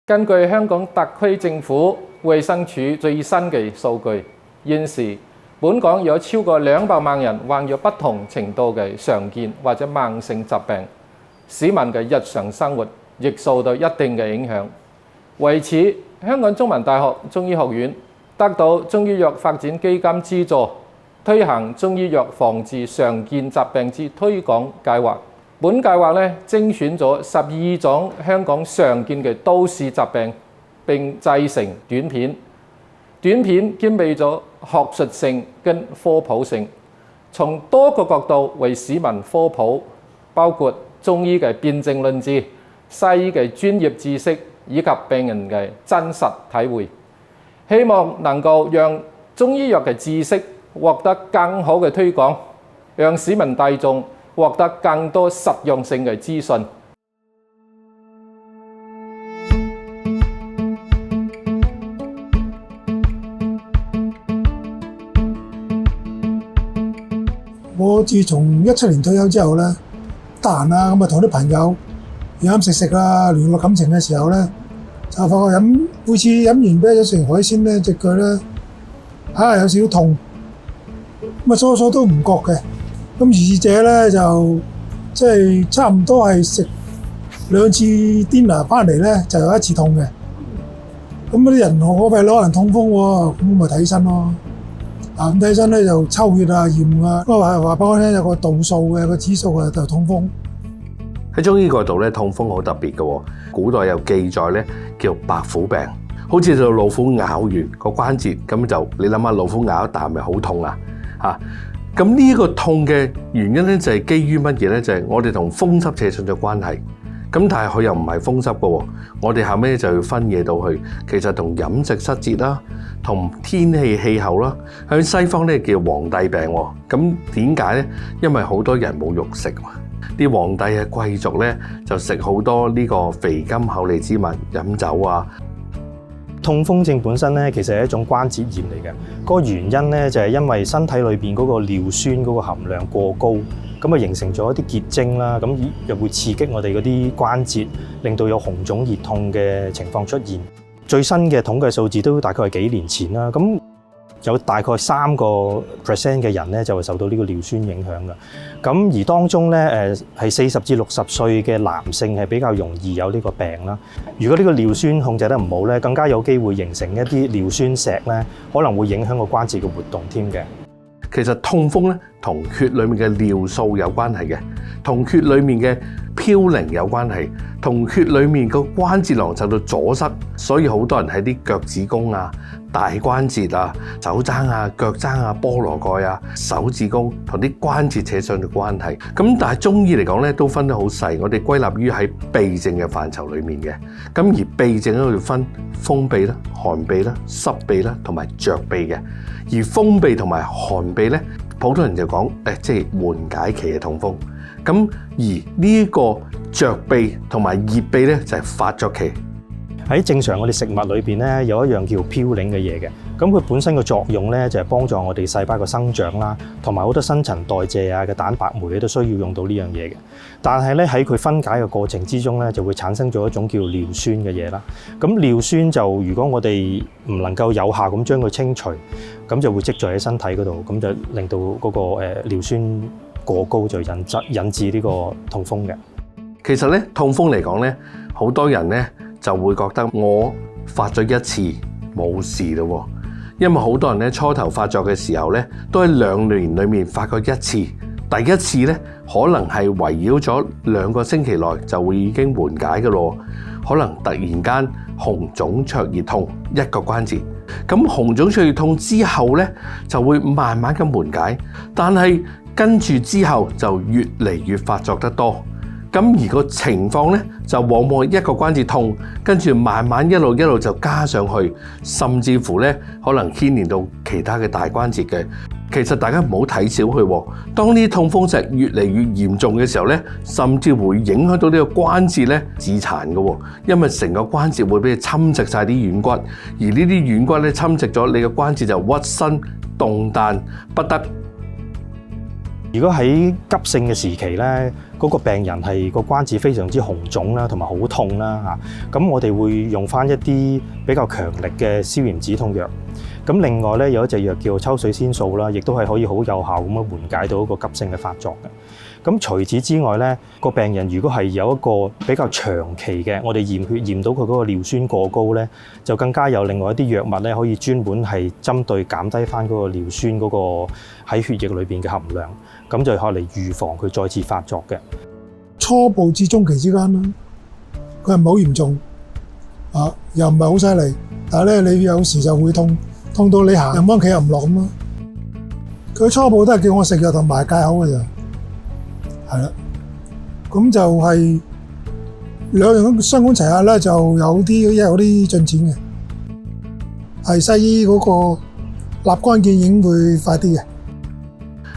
根據香港特區政府衛生署最新嘅數據，現時本港有超過200萬人患有不同程度嘅常見或者慢性疾病，市民嘅日常生活亦受到一定嘅影響。為此，香港中文大學中醫學院得到中醫藥發展基金資助，推行中醫藥防治常見疾病之推廣計劃。本計劃咧精選咗12種香港常見嘅都市疾病，並製成短片。短片兼備咗學術性跟科普性，從多個角度為市民科普，包括中醫嘅辨證論治、西醫嘅專業知識以及病人嘅真實體會，希望能夠讓中醫藥嘅知識獲得更好嘅推廣，讓市民大眾獲得更多實用性嘅資訊。我自從17年退休之後咧，得閒啊咁啊同啲朋友飲食食啊，聯絡感情嘅時候咧，就發覺每次飲完啤酒食完海鮮咧，隻腳咧有少少痛，咁啊初初都唔覺嘅。咁如是者咧就即係差唔多係食2次 dinner 翻嚟咧，就有1次痛嘅。咁嗰啲人我咪攞人痛風喎，咁我咪睇醫生咯。咁睇醫生咧就抽血啊、驗啊，不過話俾我聽有個度數嘅個指數啊，就痛風。喺中醫角度咧，痛風好特別嘅。古代有記載咧，叫白虎病，好似就老虎咬完個關節，咁就你諗下老虎咬一啖咪好痛啊嚇！咁呢個痛嘅原因咧，就係基於乜嘢咧？就係我哋同風濕扯上咗關係。咁但係佢又唔係風濕嘅喎，我哋後尾就要分野到去，其實同飲食失節啦，同天氣氣候啦，喺西方咧叫皇帝病喎。咁點解咧？因為好多人冇肉食嘛，啲皇帝嘅貴族咧就食好多呢個肥甘厚膩之物，飲酒啊。痛風症本身咧，其實係一種關節炎嚟嘅。嗰個原因咧就係因為身體裏邊嗰個尿酸嗰個含量過高，咁啊形成咗一啲結晶啦，咁又會刺激我哋嗰啲關節，令到有紅腫熱痛嘅情況出現。最新嘅統計數字都大概係幾年前啦，咁有大概3%嘅人咧就會受到呢個尿酸影響嘅。咁而當中咧係40至60歲嘅男性係比較容易有呢個病啦。如果呢個尿酸控制得唔好咧，更加有機會形成一啲尿酸石咧，可能會影響個關節嘅活動添嘅。其實痛風咧同血裡面嘅尿素有關係嘅，同血裡面嘅嘌呤有關係，同血裡面個關節囊受到阻塞，所以好多人喺啲腳趾公啊、大關節啊、手踭啊、腳踭啊、菠蘿蓋啊、手指公同啲關節扯上咗關係。咁但係中醫嚟講咧都分得好細，我哋歸納於喺痹症嘅範疇裡面嘅。咁而痹症咧會分風痹啦、寒痹啦、濕痹啦同埋著痹嘅。而風痹同埋寒痹咧，普通人就講即係緩解期嘅痛風。咁而呢個著痹同埋熱痹咧就係發作期。喺正常我哋食物裏邊咧有一樣叫嘌呤嘅嘢嘅，咁佢本身嘅作用咧就係幫助我哋細胞嘅生長啦，同埋好多新陳代謝啊嘅蛋白酶咧都需要用到呢樣嘢嘅。但係咧喺佢分解嘅過程之中咧就會產生咗一種叫尿酸嘅嘢啦。咁尿酸就如果我哋唔能夠有效咁將佢清除，咁就會積聚喺身體嗰度，咁就令到嗰個尿酸過高就引致呢個痛風嘅。其實咧痛風嚟講咧，好多人咧就會覺得我發咗1次冇事咯，因為好多人咧初頭發作嘅時候咧，都喺2年裡面發過1次，第一次咧可能係圍繞咗2個星期內就會已經緩解嘅咯，可能突然間紅腫灼熱痛一個關節，咁紅腫灼熱痛之後咧就會慢慢咁緩解，但係跟住之後就越嚟越發作得多。咁而個情況咧，就往往一個關節痛，跟住慢慢一路就加上去，甚至乎咧可能牽連到其他嘅大關節嘅。其實大家唔好睇小佢喎，當呢啲痛風石越嚟越嚴重嘅時候咧，甚至會影響到呢個關節咧致殘嘅喎，因為成個關節會俾佢侵蝕晒啲軟骨，而呢啲軟骨咧侵蝕咗你嘅關節就屈伸動彈不得。如果喺急性嘅時期咧，嗰個病人係個關節非常之紅腫啦，同埋好痛啦嚇，咁我哋會用翻一啲比較強力嘅消炎止痛藥。咁另外咧有一隻藥叫抽水仙素啦，亦都係可以好有效咁樣緩解到一個急性嘅發作嘅。咁除此之外咧，個病人如果係有一個比較長期嘅，我哋驗血驗到佢嗰個尿酸過高咧，就更加有另外一啲藥物咧，可以專門係針對減低翻嗰個尿酸嗰個喺血液裏邊嘅含量，咁就可嚟預防佢再次發作嘅。初步至中期之間啦，佢係唔係好嚴重啊，又唔係好犀利，但係咧你有時就會痛到你行又唔企又唔落咁咯。佢初步都係叫我食藥同埋戒口嘅咋。係啦，咁就係兩樣咁雙管齊下咧，就有啲進展嘅。係西醫嗰個立竿見影會快啲嘅。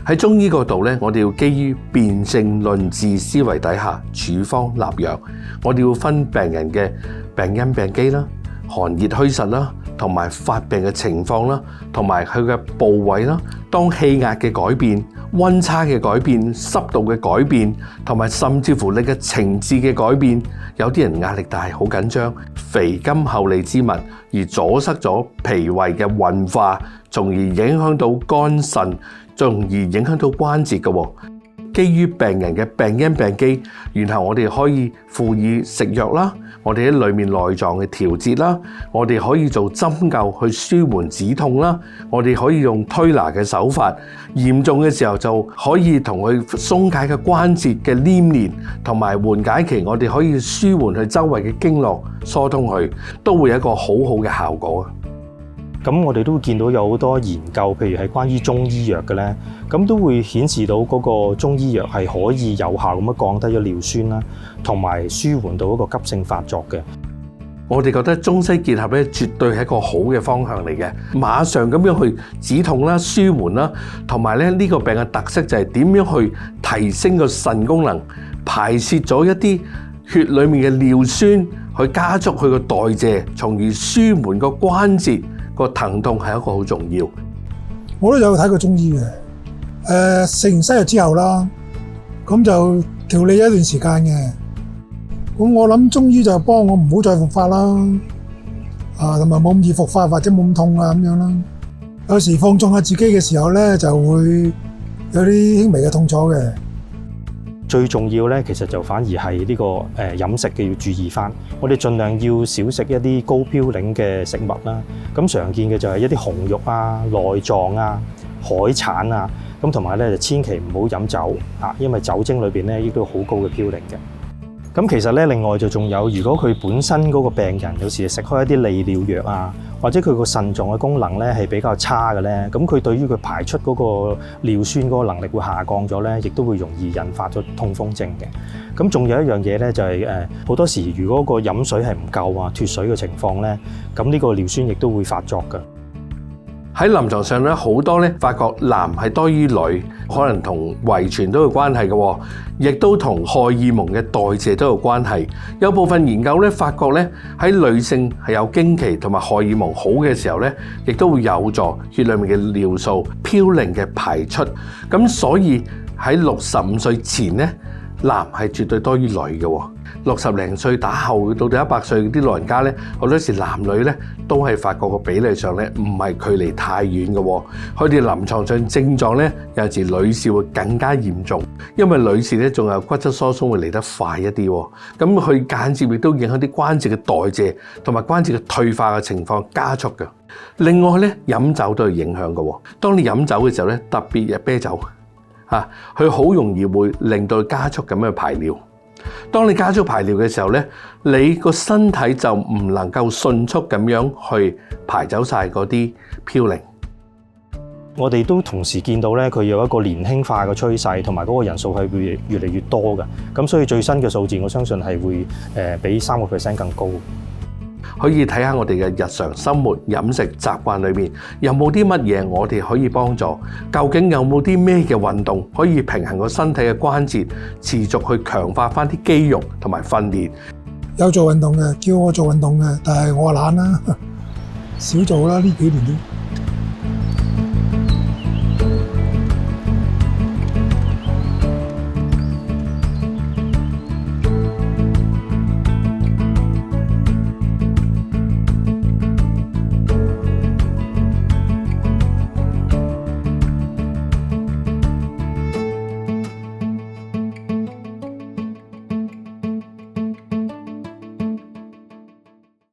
喺中醫角度咧，我哋要基於辨證論治思維底下處方立藥，我哋要分病人嘅病因病機啦、寒熱虛實啦，同埋發病嘅情況啦，同埋佢嘅部位啦，當氣壓嘅改變、溫差嘅改變、濕度嘅改變，同埋甚至乎你嘅情志嘅改變，有啲人壓力大，好緊張，肥甘厚膩之物而阻塞咗脾胃嘅運化，從而影響到肝腎，從而影響到關節嘅。基於病人嘅病因病機，然後我哋可以輔以食藥啦，我哋喺裏面內臟嘅調節啦，我哋可以做針灸去舒緩止痛啦，我哋可以用推拿嘅手法，嚴重嘅時候就可以同佢鬆解嘅關節嘅黏連，同埋緩解期，我哋可以舒緩佢周圍嘅經絡，疏通佢，都會有一個好好嘅效果。咁我哋都會見到有好多研究，譬如係關於中醫藥嘅咧，咁都會顯示到嗰個中醫藥係可以有效咁樣降低咗尿酸啦，同埋舒緩到一個急性發作嘅。我哋覺得中西結合咧，絕對係一個好嘅方向嚟嘅，馬上咁樣去止痛啦、舒緩啦，同埋咧呢個病嘅特色就係點樣去提升個腎功能，排泄咗一啲血裡面嘅尿酸，去加速佢個代謝，從而舒緩個關節。個疼痛係一個好重要。我都有睇過中醫嘅，食完西藥之後啦，咁就調理咗一段時間嘅。咁我諗中醫就幫我唔好再復發啦，同埋冇咁易復發或者冇咁痛啊咁樣啦。有時放縱下自己嘅時候咧，就會有啲輕微嘅痛楚嘅。最重要咧，其實就反而係呢個飲食嘅要注意翻。我哋盡量要少食一啲高嘌呤嘅食物啦。咁常見嘅就係一啲紅肉啊、內臟啊、海產啊。咁同埋咧就千祈唔好飲酒啊，因為酒精裏邊咧亦都好高嘅嘌呤嘅。咁其實咧，另外就仲有，如果佢本身嗰個病人有時食開一啲利尿藥啊，或者佢個腎臟嘅功能咧係比較差嘅咧，咁佢對於佢排出嗰個尿酸嗰個能力會下降咗咧，亦都會容易引發咗痛風症嘅。咁仲有一樣嘢咧，就係好多時如果個飲水係唔夠啊、脫水嘅情況咧，咁呢個尿酸亦都會發作㗎。喺臨床上咧，好多咧發覺男係多於女，可能同遺傳都有關係嘅，亦都同荷爾蒙嘅代謝都有關係。有部分研究咧發覺咧，喺女性係有經期同埋荷爾蒙好嘅時候咧，亦都會有助血裡面嘅尿素嘌呤嘅排出。咁所以喺65歲前咧，男係絕對多於女嘅。60零歲打後到100歲啲老人家咧，好多時男女咧都係發覺個比例上咧唔係距離太遠嘅。佢哋臨床上症狀咧，有時女士會更加嚴重，因為女士咧仲有骨質疏鬆會嚟得快一啲。咁佢間接亦都影響啲關節嘅代謝同埋關節嘅退化嘅情況加速嘅。另外咧，飲酒都有影響嘅。當你飲酒嘅時候咧，特別係啤酒嚇，佢好容易會令到加速咁樣排尿。當你加速排尿嘅時候咧，你個身體就唔能夠迅速咁樣去排走晒嗰啲嘌呤。我哋都同時見到咧，佢有一個年輕化嘅趨勢，同埋嗰個人數係會越嚟越多嘅。咁所以最新嘅數字，我相信係會比3% 更高。可以睇下我哋嘅日常生活飲食習慣裏面有冇啲乜嘢我哋可以幫助，究竟有冇啲咩嘅運動可以平衡個身體嘅關節，持續去強化翻啲肌肉同埋訓練。有做運動嘅，叫我做運動嘅，但係我懶啦，少做啦呢幾年都。